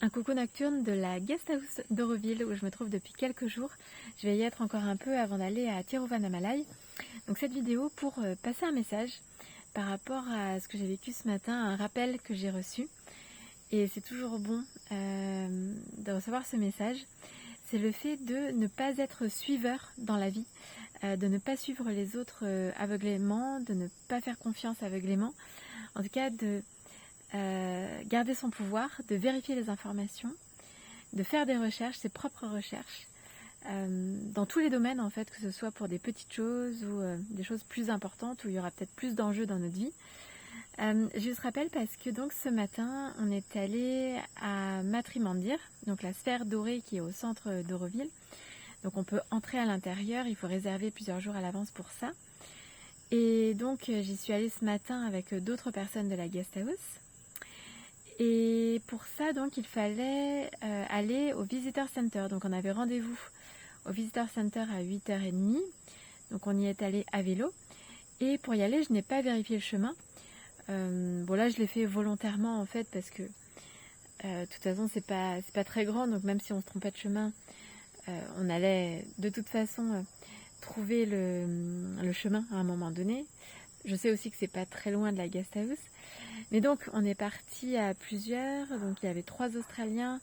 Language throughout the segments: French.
Un coucou nocturne de la guest house d'Auroville où je me trouve depuis quelques jours. Je vais y être encore un peu avant d'aller à Tiruvannamalai. Donc cette vidéo pour passer un message par rapport à ce que j'ai vécu ce matin, un rappel que j'ai reçu. Et c'est toujours bon de recevoir ce message. C'est le fait de ne pas être suiveur dans la vie, de ne pas suivre les autres aveuglément, de ne pas faire confiance aveuglément. En tout cas de garder son pouvoir, de vérifier les informations, de faire des recherches, ses propres recherches, dans tous les domaines en fait, que ce soit pour des petites choses ou des choses plus importantes où il y aura peut-être plus d'enjeux dans notre vie. Je te rappelle parce que donc ce matin on est allé à Matrimandir, donc la sphère dorée qui est au centre d'Auroville. Donc on peut entrer à l'intérieur, il faut réserver plusieurs jours à l'avance pour ça. Et donc j'y suis allée ce matin avec d'autres personnes de la guest house. Et pour ça, donc, il fallait aller au Visitor Center. Donc, on avait rendez-vous au Visitor Center à 8h30. Donc, on y est allé à vélo. Et pour y aller, je n'ai pas vérifié le chemin. Bon, là, je l'ai fait volontairement, en fait, parce que, de toute façon, c'est pas très grand. Donc, même si on se trompait de chemin, on allait, de toute façon, trouver le chemin à un moment donné. Je sais aussi que c'est pas très loin de la guest house. Mais donc, on est parti à plusieurs. Donc, il y avait 3 Australiens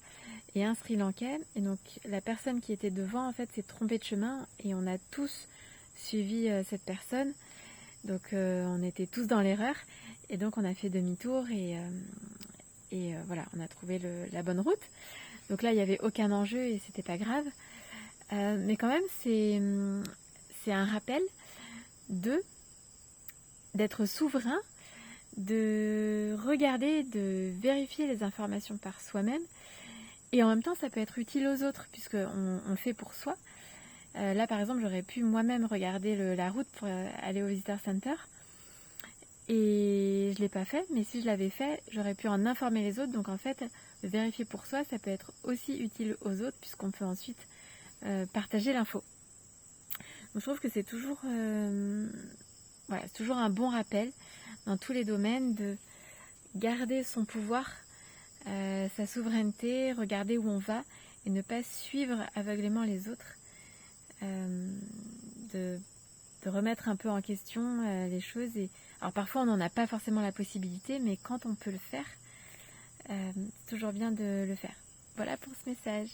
et un Sri Lankais. Et donc, la personne qui était devant, en fait, s'est trompée de chemin. Et on a tous suivi cette personne. Donc, on était tous dans l'erreur. Et donc, on a fait demi-tour. Et voilà, on a trouvé la bonne route. Donc là, il n'y avait aucun enjeu et c'était pas grave. Mais quand même, c'est un rappel d'être souverain, de regarder, de vérifier les informations par soi-même. Et en même temps, ça peut être utile aux autres, puisqu'on le fait pour soi. Là, par exemple, j'aurais pu moi-même regarder la route pour aller au Visitor Center. Et je ne l'ai pas fait, mais si je l'avais fait, j'aurais pu en informer les autres. Donc en fait, vérifier pour soi, ça peut être aussi utile aux autres, puisqu'on peut ensuite partager l'info. Donc je trouve que c'est toujours un bon rappel dans tous les domaines de garder son pouvoir, sa souveraineté, regarder où on va et ne pas suivre aveuglément les autres, de remettre un peu en question les choses. Alors parfois on n'en a pas forcément la possibilité, mais quand on peut le faire, c'est toujours bien de le faire. Voilà pour ce message.